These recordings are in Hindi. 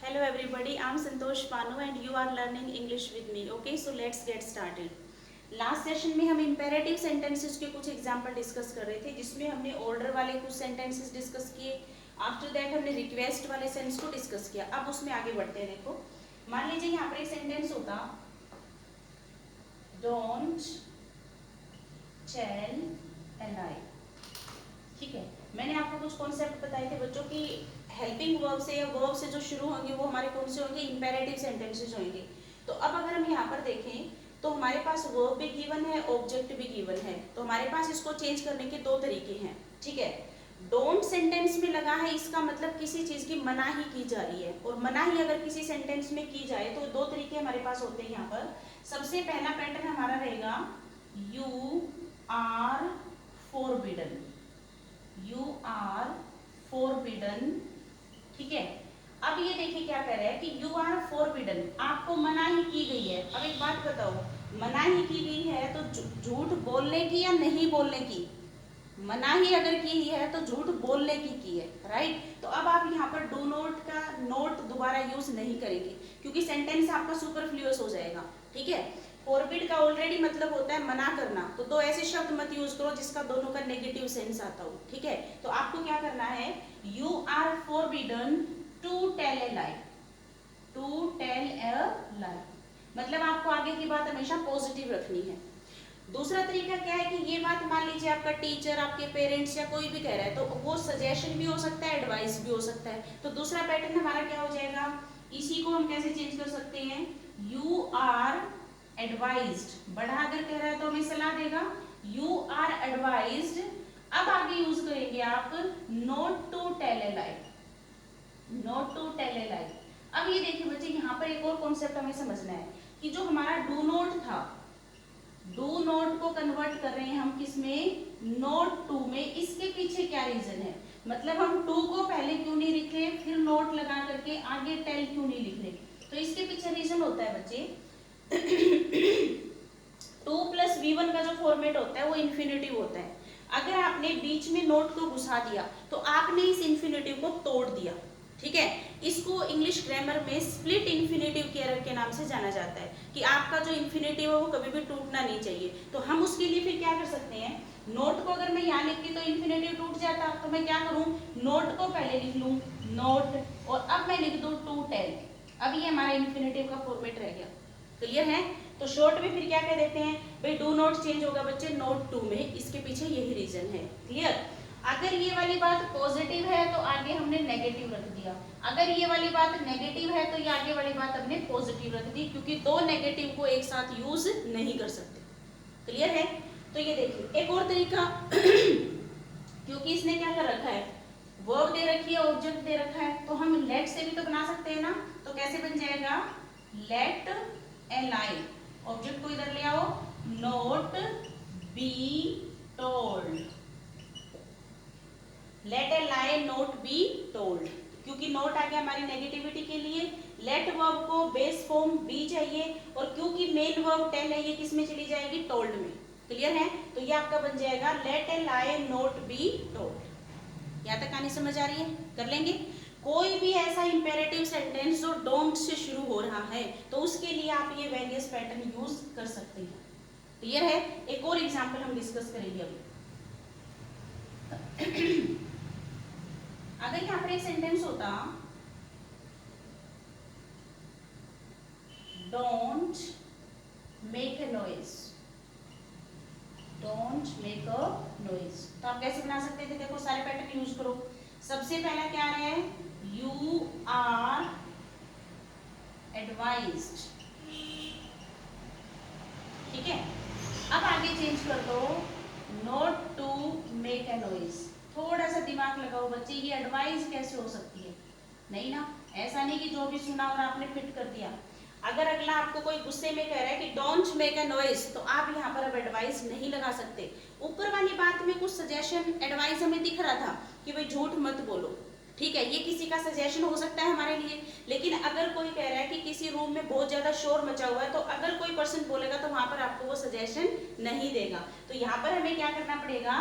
Hello everybody, I am Santosh Panu and you are learning English with me. Okay, so let's get started. Last session में हम इम्पेरेटिव सेंटेंसेस के कुछ एग्जांपल डिस्कस कर रहे थे, जिसमें हमने ऑर्डर वाले कुछ सेंटेंसेस डिस्कस किए. आफ्टर दैट हमने रिक्वेस्ट वाले सेंस को डिस्कस किया. अब उसमें आगे बढ़ते हैं. देखो, मान लीजिए यहाँ पर एक सेंटेंस होता, डोंट टेल ए लाई. ठीक है, मैंने आपको कुछ कॉन्सेप्ट बताए थे बच्चों की. हेल्पिंग वर्ब से या वर्ब से जो शुरू होंगे वो हमारे कौन से होंगे? इंपेरेटिव सेंटेंसेस होंगे. तो अब अगर हम यहाँ पर देखें तो हमारे पास वर्ब भी गिवन है, ऑब्जेक्ट भी गिवन है. तो हमारे पास इसको चेंज करने के दो तरीके हैं. ठीक है, डोंट सेंटेंस में लगा है, इसका मतलब किसी चीज की मनाही की जा रही है. और मनाही अगर किसी सेंटेंस में की जाए तो दो तरीके हमारे पास होते हैं यहाँ पर. सबसे पहला पैटर्न हमारा रहेगा you are forbidden. You are forbidden. ठीक है, अब ये देखिए क्या कह रहा है कि यू आर फोरबिडन, आपको मनाही की गई है. अब एक बात बताओ, मनाही की गई है तो झूठ बोलने की या नहीं बोलने की? मनाही अगर की है तो झूठ बोलने की है. राइट. तो अब आप यहाँ पर डू नॉट का नोट दोबारा यूज नहीं करेंगे क्योंकि सेंटेंस आपका सुपरफ्लुअस हो जाएगा. ठीक है, फॉरबिड का ऑलरेडी मतलब होता है मना करना. तो दो ऐसे शब्द मत यूज करो जिसका दोनों का नेगेटिव सेंस आता हो. ठीक है, तो आपको क्या करना है, you are forbidden to tell a lie. To tell a lie मतलब आपको आगे की बात हमेशा पॉजिटिव रखनी है. दूसरा तरीका क्या है कि ये बात मान लीजिए आपका टीचर, आपके पेरेंट्स या कोई भी कह रहा है तो वो सजेशन भी हो सकता है, एडवाइस भी हो सकता है. तो दूसरा पैटर्न हमारा क्या हो जाएगा, इसी को हम कैसे चेंज कर सकते हैं, यू आर एडवाइज्ड. बढ़ा कर कह रहा है तो हमें सलाह देगा, यू आर एडवाइज्ड. अब आगे यूज करेंगे आप not to tell a lie. Not to tell a lie. अब ये देखिए बच्चे, यहाँ पर एक और कॉन्सेप्ट हमें समझना है कि जो हमारा डू नॉट था, डू नॉट को कन्वर्ट कर रहे हैं हम किस में, नोट टू में. इसके पीछे क्या रीजन है, मतलब हम टू को पहले क्यों नहीं लिख रहे, फिर नोट लगा करके आगे टेल क्यों नहीं लिख रहे? तो इसके पीछे रीजन होता है बच्चे, टू प्लस वी1 का जो फॉर्मेट होता है वो इन्फिनेटिव होता है. अगर आपने बीच में नोट को घुसा दिया तो आपने इस इन्फिनेटिव को तोड़ दिया. ठीक है, इसको इंग्लिश ग्रामर में स्प्लिट इन्फिनेटिव केयर के नाम से जाना जाता है कि आपका जो इन्फिनेटिव है वो कभी भी टूटना नहीं चाहिए. तो हम उसके लिए फिर क्या कर सकते हैं, नोट को अगर मैं यहाँ लिखती तो इन्फिनेटिव टूट जाता. तो मैं क्या करूँ, नोट को पहले लिख लूँ नोट, और अब मैं लिख दूँ टू टेल. अब ये हमारा इन्फिनेटिव का फॉर्मेट रह गया. क्लियर है? तो शॉर्ट में फिर क्या कह देते हैं भाई, डू नॉट चेंज होगा बच्चे नोट टू में. इसके पीछे यही रीजन है. क्लियर? अगर ये वाली बात पॉजिटिव है तो आगे हमने नेगेटिव रख दिया, अगर ये वाली बात नेगेटिव है तो ये आगे वाली बात हमने पॉजिटिव रख दी, क्योंकि दो नेगेटिव को एक साथ यूज नहीं कर सकते. क्लियर है? तो ये देखिए एक और तरीका क्योंकि इसने क्या कर रखा है, वर्ब दे रखी है, ऑब्जेक्ट दे रखा है, तो हम लेट से भी तो बना सकते हैं ना. तो कैसे बन जाएगा, लेट ए लाई. ऑब्जेक्ट को इधर ले आओ, not be told. Let a lie not be told, क्योंकि नोट आ गया हमारी नेगेटिविटी के लिए. लेट वर्ब को बेस फॉर्म बी चाहिए, और क्योंकि मेन वर्ब टेल है ये किस में चली जाएगी, टोल्ड में. क्लियर है? तो ये आपका बन जाएगा let a lie not be told. यहाँ तक कहानी समझ आ रही है? कर लेंगे. कोई भी ऐसा इंपेरेटिव सेंटेंस जो डोंट से शुरू हो रहा है तो उसके लिए आप ये वेरियस पैटर्न यूज कर सकते हैं. क्लियर है? एक और एग्जांपल हम डिस्कस करेंगे अभी. अगर यहाँ पर एक सेंटेंस होता, don't make a noise. Don't make a noise, तो आप कैसे बना सकते थे? देखो सारे पैटर्न यूज करो. सबसे पहला क्या है, यू आर एडवाइज्ड. ठीक है, अब आगे चेंज कर दो, not to make a noise. थोड़ा सा दिमाग लगाओ बच्चे, ये एडवाइस कैसे हो सकती है? नहीं ना, ऐसा नहीं कि जो भी सुना और आपने फिट कर दिया. अगर अगला आपको कोई गुस्से में कह रहा है कि डोंट मेक अ नॉइज, तो आप यहाँ पर अब एडवाइस नहीं लगा सकते. ऊपर वाली बात में कुछ सजेशन एडवाइस हमें दिख रहा था कि भाई झूठ मत बोलो. ठीक है, ये किसी का सजेशन हो सकता है हमारे लिए. लेकिन अगर कोई कह रहा है कि किसी रूम में बहुत ज्यादा शोर मचा हुआ है, तो अगर कोई पर्सन बोलेगा तो वहां पर आपको वो सजेशन नहीं देगा. तो यहाँ पर हमें क्या करना पड़ेगा,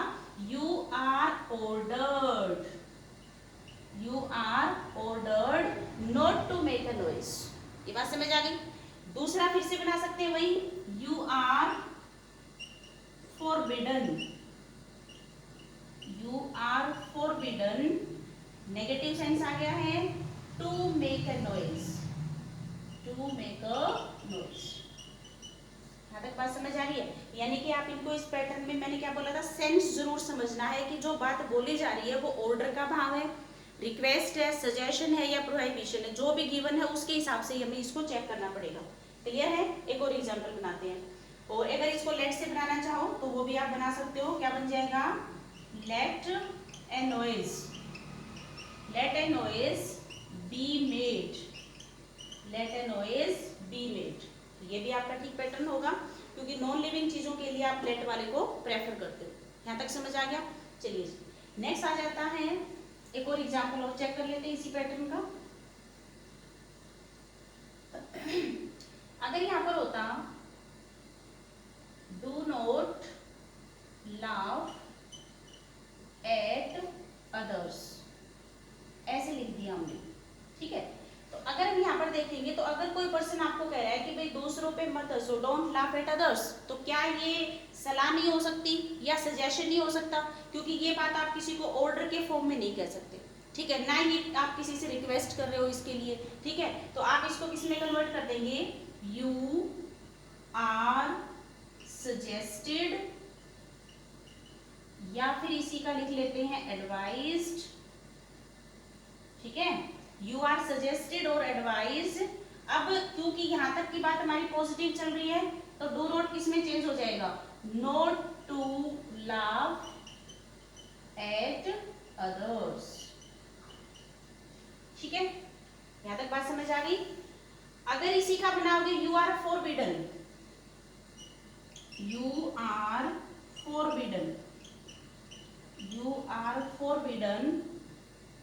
you are ordered. You are ordered not to make a noise. ये बात समझ आ गई। दूसरा फिर से बना सकते हैं वही, you are forbidden, you are forbidden, negative sense आ गया है, to make a noise, to make a noise. यहाँ तक बात समझ आ रही है? यानी कि आप इनको इस पैटर्न में, मैंने क्या बोला था, सेंस जरूर समझना है कि जो बात बोली जा रही है वो ऑर्डर का भाव है, रिक्वेस्ट है, सजेशन है या प्रोहिबिशन है, जो भी गिवन है उसके हिसाब से हमें इसको चेक करना पड़ेगा। क्लियर है? एक और एग्जांपल बनाते हैं, और अगर इसको लेट से बनाना चाहो तो वो भी आप बना सकते हो। क्या बन जाएगा? Let a noise, let a noise be made, let a noise be made. ये भी आपका ठीक पैटर्न होगा, क्योंकि नॉन लिविंग चीजों के लिए आप लेट वाले को प्रेफर करते हो। यहाँ तक समझ आ गया? चलिए नेक्स्ट आ जाता है, एक और एग्जांपल और चेक कर लेते हैं इसी पैटर्न का। अगर यहाँ पर होता do not laugh at others, ऐसे लिख दिया हमने, ठीक है। तो अगर हम यहाँ पर देखेंगे तो अगर कोई पर्सन आपको कह रहा है कि भाई दूसरों पे मत हंसो, डोंट लाफ एट अदर्स, तो क्या ये सलाह नहीं हो सकती या सजेशन नहीं हो सकता? क्योंकि ये बात आप किसी को ऑर्डर के फॉर्म में नहीं कह सकते, ठीक है, ना ही आप किसी से रिक्वेस्ट कर रहे हो इसके लिए, ठीक है। तो आप इसको किस में कन्वर्ट कर देंगे? यू आर सजेस्टेड, या फिर इसी का लिख लेते हैं एडवाइज्ड, ठीक है। यू आर सजेस्टेड और एडवाइज्ड। अब क्योंकि यहां तक की बात हमारी पॉजिटिव चल रही है तो डू नॉट किस में चेंज हो जाएगा? Not to laugh at others, ठीक है। यहां तक बात समझ आ गई? अगर इसी का बनाओगे you are forbidden, you are forbidden, you are forbidden,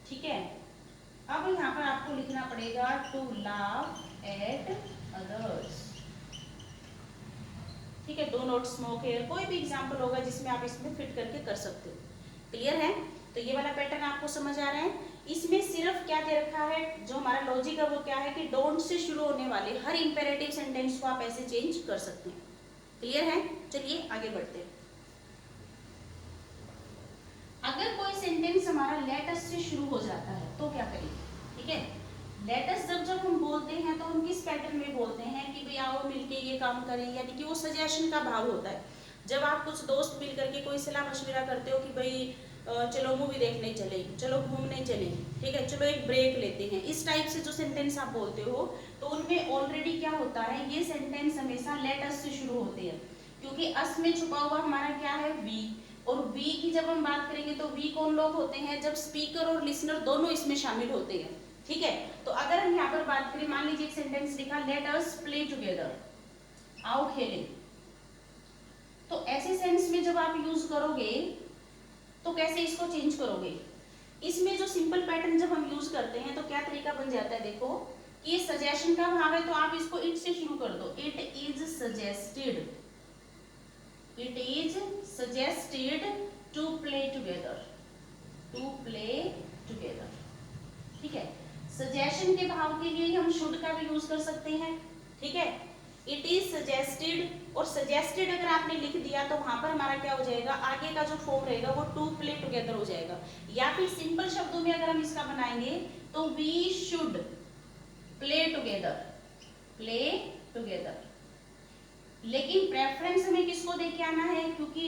ठीक है। अब यहाँ पर आपको लिखना पड़ेगा टू लाफ एट अदर्स, ठीक है। डू नॉट स्मोक हेयर, कोई भी एग्जांपल होगा जिसमें आप इसमें फिट करके कर सकते हो। क्लियर है? तो ये वाला पैटर्न आपको समझ आ रहा है? इसमें सिर्फ क्या दे रखा है, जो हमारा लॉजिक है वो क्या है कि डोंट से शुरू होने वाले हर इंपेरेटिव सेंटेंस को आप ऐसे चेंज कर सकते हैं। क्लियर है? चलिए आगे बढ़ते हैं। अगर कोई सेंटेंस हमारा लेट अस से शुरू हो जाता है तो क्या करेंगे? ठीक है, लेट अस जब हम बोलते हैं तो हम किस पैटर्न में बोलते हैं कि भाई आओ मिलके ये काम करें, यानी कि वो सजेशन का भाव होता है। जब आप कुछ दोस्त मिल करके कोई सलाह मशविरा करते हो कि भाई चलो मूवी देखने चले, चलो घूमने चले, ठीक है, चलो एक ब्रेक लेते हैं, इस टाइप से जो सेंटेंस आप बोलते हो तो उनमें ऑलरेडी क्या होता है, ये सेंटेंस हमेशा लेट अस से शुरू होते हैं, क्योंकि अस में छुपा हुआ हमारा क्या है? वी। और वी की जब हम बात करेंगे तो वी कौन लोग होते हैं? जब स्पीकर और लिसनर दोनों इसमें शामिल होते हैं, ठीक है। तो अगर हम यहाँ पर बात करें, मान लीजिए एक सेंटेंस लिखा लेट अस प्ले टुगेदर, आओ खेलें, तो ऐसे सेंस में जब आप यूज करोगे तो कैसे इसको चेंज करोगे? इसमें जो सिंपल पैटर्न जब हम यूज करते हैं तो क्या तरीका बन जाता है, देखो कि ये सजेशन का भाव है तो आप इसको इट से शुरू कर दो, it is suggested, it is suggested to play together, to play together, ठीक है। सजेशन के भाव के लिए हम शुड का भी यूज कर सकते हैं, ठीक है। इट इज सजेस्टेड, और सजेस्टेड अगर आपने लिख दिया तो वहां पर हमारा क्या हो जाएगा, आगे का जो फॉर्म रहेगा वो टू प्ले टुगेदर हो जाएगा। या फिर सिंपल शब्दों में अगर हम इसका बनाएंगे तो we should play together, play together. लेकिन प्रेफरेंस हमें किसको देके आना है, क्योंकि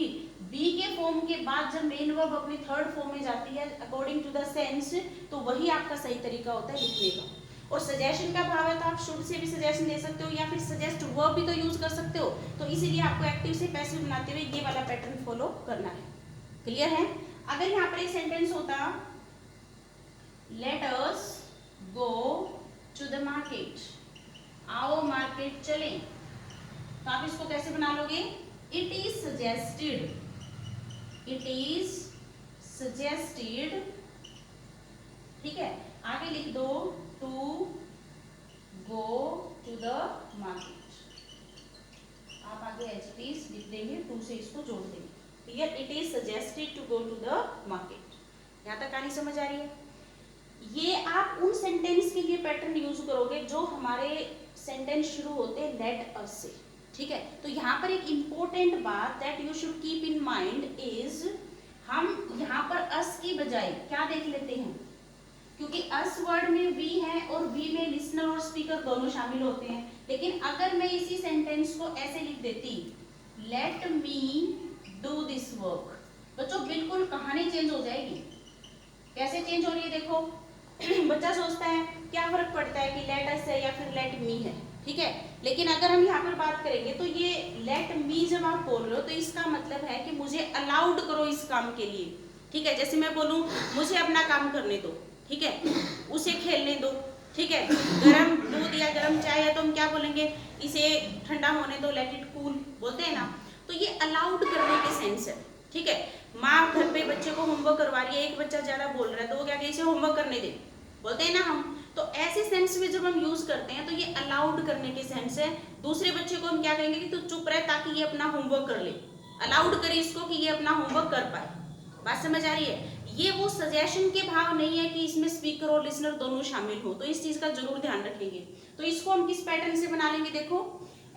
बी के फॉर्म के बाद जब मेन वर्ब अपनी थर्ड फॉर्म में जाती है अकॉर्डिंग टू द सेंस, तो वही आपका सही तरीका होता है लिखने का। और सजेशन का भाव है तो आप शुड से भी सजेशन दे सकते हो, या फिर सजेस्ट वर्ब भी तो यूज कर सकते हो। तो इसीलिए आपको एक्टिव से पैसिव बनाते हुए ये वाला पैटर्न फॉलो करना है। क्लियर है? अगर यहाँ पर एक सेंटेंस होता let us go to the market, आओ मार्केट चलें, तो आप इसको कैसे बना लोगे? It is suggested, it is suggested, ठीक है। आगे लिख दो to go to the market, आप आगे एज इट इज लिख देंगे, टू से इसको जोड़ देंगे। Clear? It is suggested to go to the market. यहां तक कहानी समझ आ रही है? ये आप उन सेंटेंस के लिए पैटर्न यूज करोगे जो हमारे सेंटेंस शुरू होते हैं लेट अस से, ठीक है। तो यहाँ पर एक इम्पोर्टेंट बात that you should keep in mind is, हम यहाँ पर अस की बजाय क्या देख लेते हैं, क्योंकि अस वर्ड में वी है और वी में लिसनर और स्पीकर दोनों शामिल होते हैं। लेकिन अगर मैं इसी सेंटेंस को ऐसे लिख देती, let me do this work, बच्चों बिल्कुल कहानी चेंज हो जाएगी। कैसे चेंज हो रही है देखो, बच्चा सोचता है क्या फर्क पड़ता है कि लेट अस है या फिर लेट मी है, ठीक है। लेकिन अगर हम यहाँ पर बात करेंगे तो ये लेट मी जब आप बोल रहे हो तो इसका मतलब है कि मुझे अलाउड करो इस काम के लिए, ठीक है। जैसे मैं बोलूँ मुझे अपना काम करने दो, ठीक है, उसे खेलने दो, ठीक है। गरम दूध या गरम चाय है तो हम क्या बोलेंगे, इसे ठंडा होने दो, लेट इट कूल बोलते हैं ना। तो ये अलाउड करने के सेंस है, ठीक है। माँ घर पे बच्चे को होमवर्क करवा रही है, एक बच्चा ज्यादा बोल रहा है तो वो क्या कहते हैं, इसे होमवर्क करने दे बोलते हैं ना हम। तो ऐसे सेंस में जब हम यूज करते हैं तो ये अलाउड करने के सेंस है। दूसरे बच्चे को हम क्या कहेंगे कि तू चुप रहे ताकि ये अपना होमवर्क कर ले, अलाउड करे इसको कि ये अपना होमवर्क कर पाए। बात समझ आ रही है? ये वो सजेशन के भाव नहीं है कि इसमें स्पीकर और लिसनर दोनों शामिल हो, तो इस चीज का जरूर ध्यान रखेंगे। तो इसको हम किस पैटर्न से बना लेंगे, देखो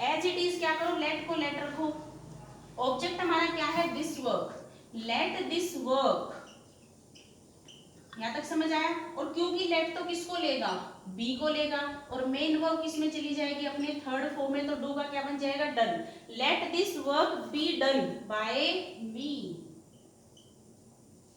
एज इट इज क्या करो, लेट को लेट रखो, ऑब्जेक्ट हमारा क्या है, this work, late this work, यहां तक समझ आया। और क्योंकि लेट तो किसको लेगा, बी को लेगा, और मेन वर्क किसमें चली जाएगी, अपने थर्ड फॉर्म में, तो डू का क्या बन जाएगा, done. Let this work be done by me.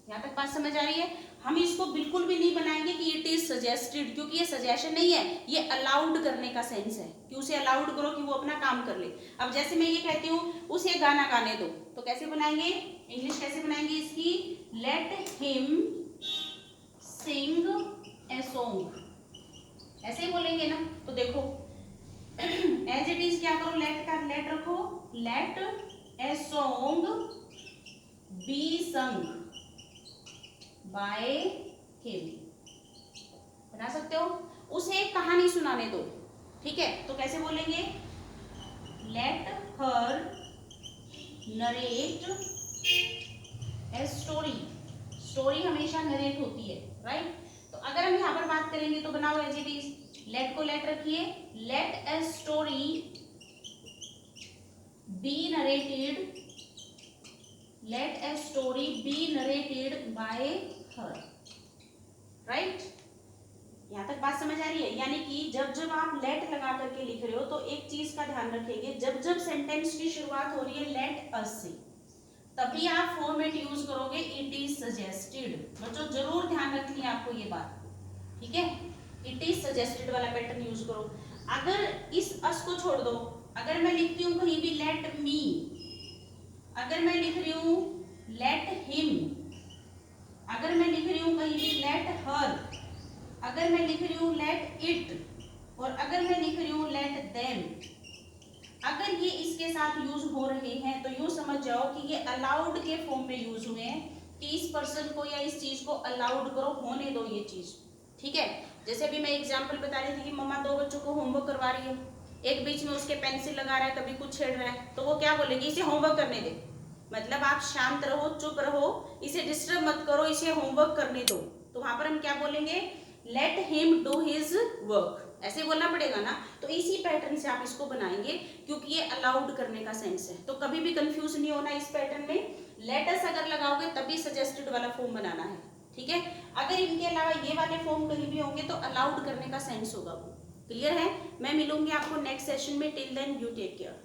यहां तक बात समझ आ रही है? हम इसको बिल्कुल भी नहीं बनाएंगे कि इट इज सजेस्टेड, क्योंकि ये सजेशन नहीं है, ये अलाउड करने का सेंस है कि उसे अलाउड करो कि वो अपना काम कर ले। अब जैसे मैं ये कहती हूँ उसे गाना गाने दो, तो कैसे बनाएंगे, इंग्लिश कैसे बनाएंगे इसकी, let him Singh a song, ऐसे ही बोलेंगे ना। तो देखो एज इट इज क्या करो, लेट का लेट रखो, let a song be sung by him, बना सकते हो। उसे एक कहानी सुनाने दो, ठीक है, तो कैसे बोलेंगे, let her narrate a story, story हमेशा नरेट होती है, राइट। तो अगर हम यहाँ पर बात करेंगे तो बनाओ एज इट इज, लेट को लेट रखिए, let a story be narrated, let a story be narrated by her, right. यहां तक बात समझ आ रही है? यानी कि जब जब आप लेट लगा करके लिख रहे हो तो एक चीज का ध्यान रखेंगे, जब जब सेंटेंस की शुरुआत हो रही है लेट अस से, तभी आप फॉर्मेट यूज करोगे इट इज सजेस्टेड। बच्चों जरूर ध्यान रखनी है आपको ये बात, ठीक है, इट इज सजेस्टेड वाला पैटर्न यूज करो। अगर इस अस को छोड़ दो, अगर मैं लिखती हूँ कहीं भी लेट मी, अगर मैं लिख रही हूँ लेट हिम, अगर मैं लिख रही हूँ कहीं भी लेट हर, अगर मैं लिख रही हूँ लेट इट, और अगर मैं लिख रही हूँ लेट देम, अगर ये इसके साथ यूज हो रहे हैं तो यूं समझ जाओ कि ये अलाउड के फॉर्म में यूज हुए हैं, कि इस पर्सन को या इस चीज को अलाउड करो, होने दो ये चीज, ठीक है। जैसे अभी मैं एग्जांपल बता रही थी कि मम्मा दो बच्चों को होमवर्क करवा रही है, एक बीच में उसके पेंसिल लगा रहा है, कभी कुछ छेड़ रहा है, तो वो क्या बोलेगी, इसे होमवर्क करने दे, मतलब आप शांत रहो, चुप रहो, इसे डिस्टर्ब मत करो, इसे होमवर्क करने दो। तो वहां पर हम क्या बोलेंगे, let him do his work, ऐसे बोलना पड़ेगा ना। तो इसी पैटर्न से आप इसको बनाएंगे, क्योंकि ये अलाउड करने का सेंस है। तो कभी भी कंफ्यूज नहीं होना इस पैटर्न में, लेट अस अगर लगाओगे तभी सजेस्टेड वाला फॉर्म बनाना है, ठीक है। अगर इनके अलावा ये वाले फॉर्म कहीं भी होंगे तो अलाउड करने का सेंस होगा वो। क्लियर है? मैं मिलूंगी आपको नेक्स्ट सेशन में, till then you take care.